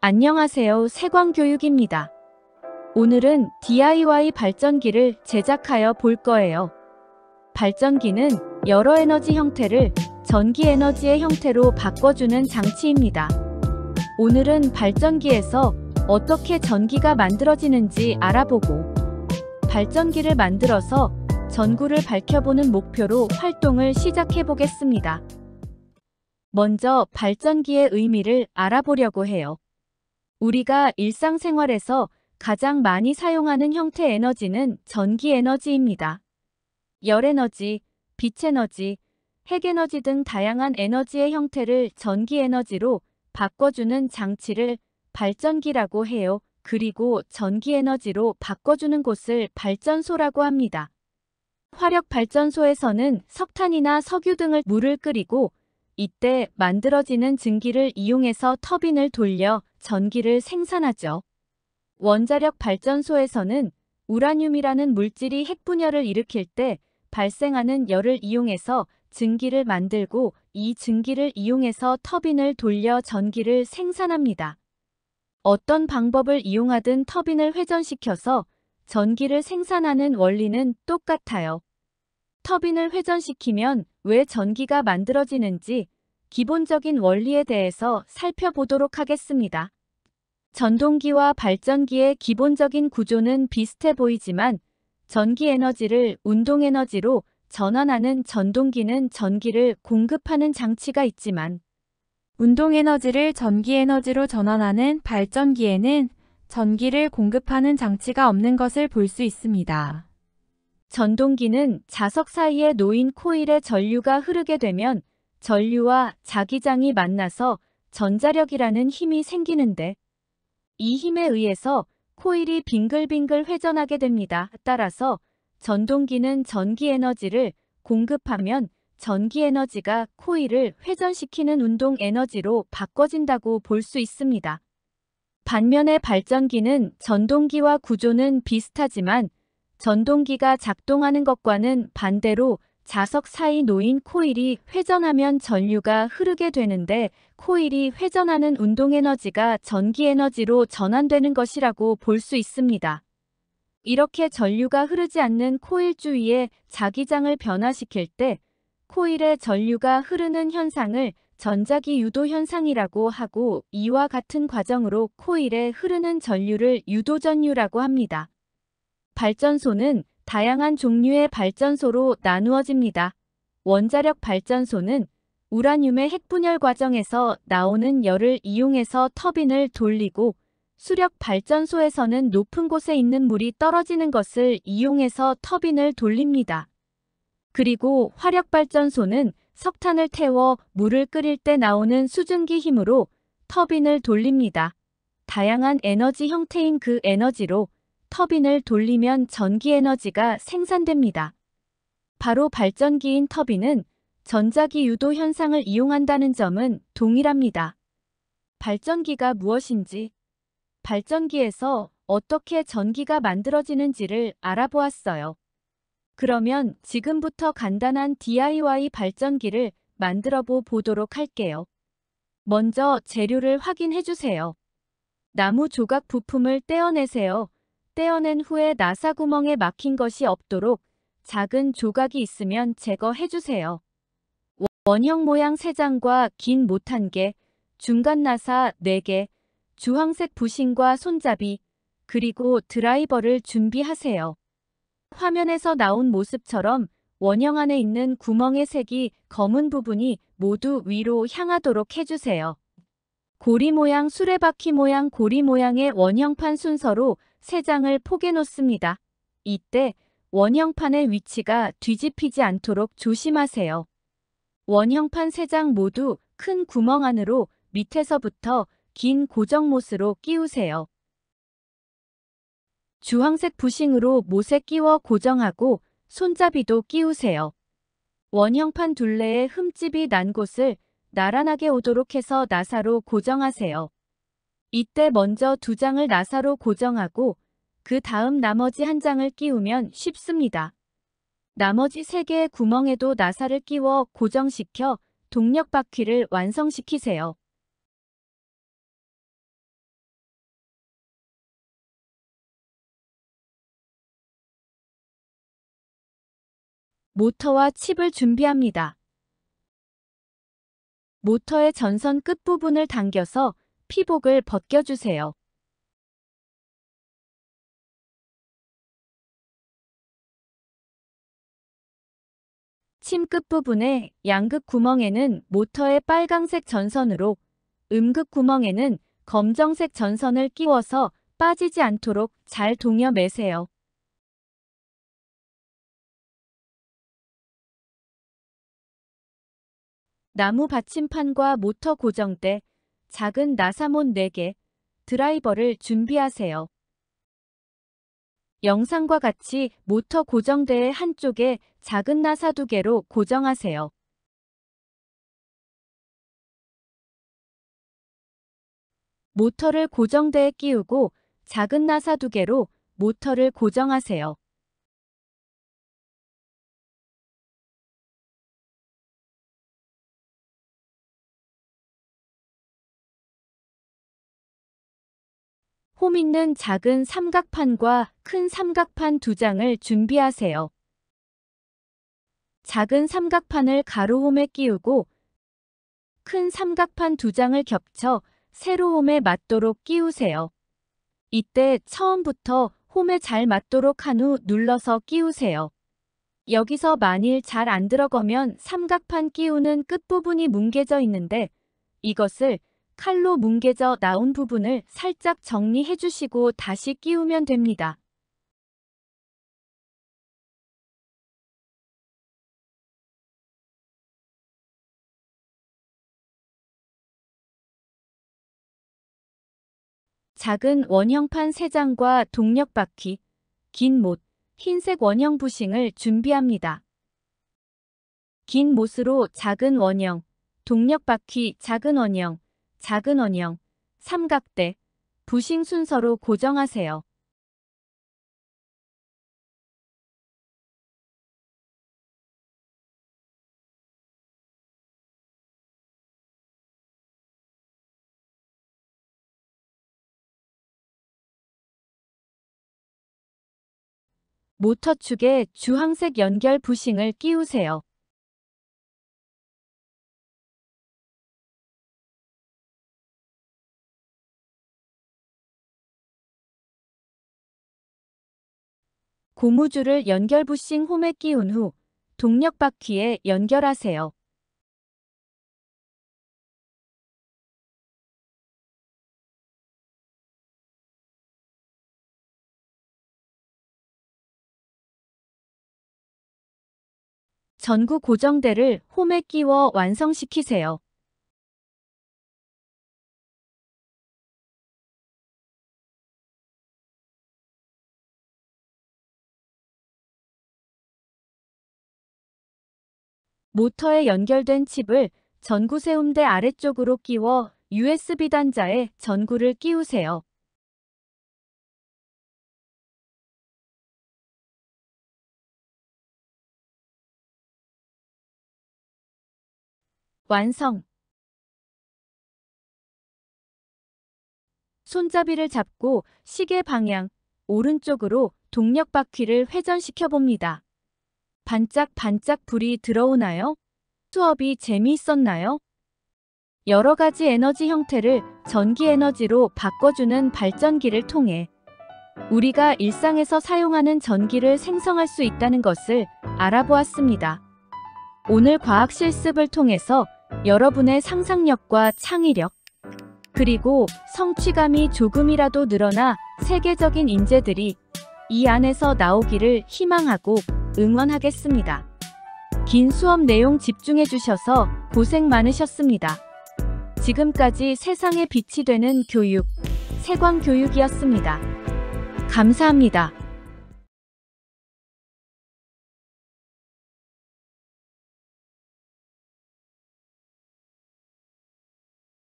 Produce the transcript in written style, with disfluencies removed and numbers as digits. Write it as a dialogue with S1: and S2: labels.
S1: 안녕하세요. 세광교육입니다. 오늘은 DIY 발전기를 제작하여 볼 거예요. 발전기는 여러 에너지 형태를 전기 에너지의 형태로 바꿔주는 장치입니다. 오늘은 발전기에서 어떻게 전기가 만들어지는지 알아보고 발전기를 만들어서 전구를 밝혀보는 목표로 활동을 시작해 보겠습니다. 먼저 발전기의 의미를 알아보려고 해요. 우리가 일상생활에서 가장 많이 사용하는 형태 에너지는 전기 에너지입니다. 열에너지, 빛에너지, 핵에너지 등 다양한 에너지의 형태를 전기 에너지로 바꿔주는 장치를 발전기라고 해요. 그리고 전기 에너지로 바꿔주는 곳을 발전소라고 합니다. 화력 발전소에서는 석탄이나 석유 등을 물을 끓이고 이때 만들어지는 증기를 이용해서 터빈을 돌려 전기를 생산하죠. 원자력 발전소에서는 우라늄이라는 물질이 핵분열을 일으킬 때 발생하는 열을 이용해서 증기를 만들고 이 증기를 이용해서 터빈을 돌려 전기를 생산합니다. 어떤 방법을 이용하든 터빈을 회전시켜서 전기를 생산하는 원리는 똑같아요. 터빈을 회전시키면 왜 전기가 만들어지는지 기본적인 원리에 대해서 살펴보도록 하겠습니다. 전동기와 발전기의 기본적인 구조는 비슷해 보이지만 전기 에너지를 운동 에너지로 전환하는 전동기는 전기를 공급하는 장치가 있지만
S2: 운동 에너지를 전기 에너지로 전환하는 발전기에는 전기를 공급하는 장치가 없는 것을 볼 수 있습니다.
S1: 전동기는 자석 사이에 놓인 코일에 전류가 흐르게 되면 전류와 자기장이 만나서 전자력이라는 힘이 생기는데 이 힘에 의해서 코일이 빙글빙글 회전하게 됩니다. 따라서 전동기는 전기 에너지를 공급하면 전기 에너지가 코일을 회전시키는 운동 에너지로 바꿔진다고 볼 수 있습니다. 반면에 발전기는 전동기와 구조는 비슷하지만 전동기가 작동하는 것과는 반대로 자석 사이 놓인 코일이 회전하면 전류가 흐르게 되는데 코일이 회전하는 운동 에너지가 전기 에너지로 전환되는 것이라고 볼 수 있습니다. 이렇게 전류가 흐르지 않는 코일 주위에 자기장을 변화시킬 때 코일에 전류가 흐르는 현상을 전자기 유도 현상이라고 하고 이와 같은 과정으로 코일에 흐르는 전류를 유도전류라고 합니다. 발전소는 다양한 종류의 발전소로 나누어집니다. 원자력 발전소는 우라늄의 핵분열 과정에서 나오는 열을 이용해서 터빈을 돌리고 수력 발전소에서는 높은 곳에 있는 물이 떨어지는 것을 이용해서 터빈을 돌립니다. 그리고 화력 발전소는 석탄을 태워 물을 끓일 때 나오는 수증기 힘으로 터빈을 돌립니다. 다양한 에너지 형태인 그 에너지로 터빈을 돌리면 전기 에너지가 생산됩니다. 바로 발전기인 터빈은 전자기 유도 현상을 이용한다는 점은 동일합니다. 발전기가 무엇인지, 발전기에서 어떻게 전기가 만들어지는지를 알아보았어요. 그러면 지금부터 간단한 DIY 발전기를 만들어 보도록 할게요. 먼저 재료를 확인해 주세요. 나무 조각 부품을 떼어내세요. 떼어낸 후에 나사 구멍에 막힌 것이 없도록 작은 조각이 있으면 제거해 주세요. 원형 모양 3장과 긴 못 1개, 중간 나사 4개, 주황색 부싱과 손잡이, 그리고 드라이버를 준비하세요. 화면에서 나온 모습처럼 원형 안에 있는 구멍의 색이 검은 부분이 모두 위로 향하도록 해주세요. 고리 모양, 수레바퀴 모양, 고리 모양의 원형판 순서로 3장을 포개 놓습니다. 이때 원형판의 위치가 뒤집히지 않도록 조심하세요. 원형판 3장 모두 큰 구멍 안으로 밑에서부터 긴 고정못으로 끼우세요. 주황색 부싱으로 못에 끼워 고정하고 손잡이도 끼우세요. 원형판 둘레에 흠집이 난 곳을 나란하게 오도록 해서 나사로 고정하세요. 이때 먼저 2장을 나사로 고정하고 그 다음 나머지 1장을 끼우면 쉽습니다. 나머지 3개의 구멍에도 나사를 끼워 고정시켜 동력 바퀴를 완성시키세요. 모터와 칩을 준비합니다. 모터의 전선 끝부분을 당겨서 피복을 벗겨주세요. 침 끝부분의 양극 구멍에는 모터의 빨강색 전선으로, 음극 구멍에는 검정색 전선을 끼워서 빠지지 않도록 잘 동여 매세요. 나무 받침판과 모터 고정대, 작은 나사몬 4개, 드라이버를 준비하세요. 영상과 같이 모터 고정대의 한쪽에 작은 나사 2개로 고정하세요. 모터를 고정대에 끼우고 작은 나사 2개로 모터를 고정하세요. 홈 있는 작은 삼각판과 큰 삼각판 2장을 준비하세요. 작은 삼각판을 가로홈에 끼우고 큰 삼각판 2장을 겹쳐 세로 홈에 맞도록 끼우세요. 이때 처음부터 홈에 잘 맞도록 한 후 눌러서 끼우세요. 여기서 만일 잘 안 들어가면 삼각판 끼우는 끝부분이 뭉개져 있는데 이것을 칼로 뭉개져 나온 부분을 살짝 정리해 주시고 다시 끼우면 됩니다. 작은 원형판 3장과 동력바퀴, 긴 못, 흰색 원형 부싱을 준비합니다. 긴 못으로 작은 원형, 동력바퀴 작은 원형, 삼각대, 부싱 순서로 고정하세요. 모터 축에 주황색 연결 부싱을 끼우세요. 고무줄을 연결 부싱 홈에 끼운 후 동력 바퀴에 연결하세요. 전구 고정대를 홈에 끼워 완성시키세요. 모터에 연결된 칩을 전구 세움대 아래쪽으로 끼워 USB 단자에 전구를 끼우세요. 완성! 손잡이를 잡고 시계 방향 오른쪽으로 동력 바퀴를 회전시켜 봅니다. 반짝반짝 불이 들어오나요? 수업이 재미있었나요? 여러 가지 에너지 형태를 전기 에너지로 바꿔주는 발전기를 통해 우리가 일상에서 사용하는 전기를 생성할 수 있다는 것을 알아보았습니다. 오늘 과학 실습을 통해서 여러분의 상상력과 창의력, 그리고 성취감이 조금이라도 늘어나 세계적인 인재들이 이 안에서 나오기를 희망하고 응원하겠습니다. 긴 수업 내용 집중해 주셔서 고생 많으셨습니다. 지금까지 세상에 빛이 되는 교육, 세광교육이었습니다. 감사합니다.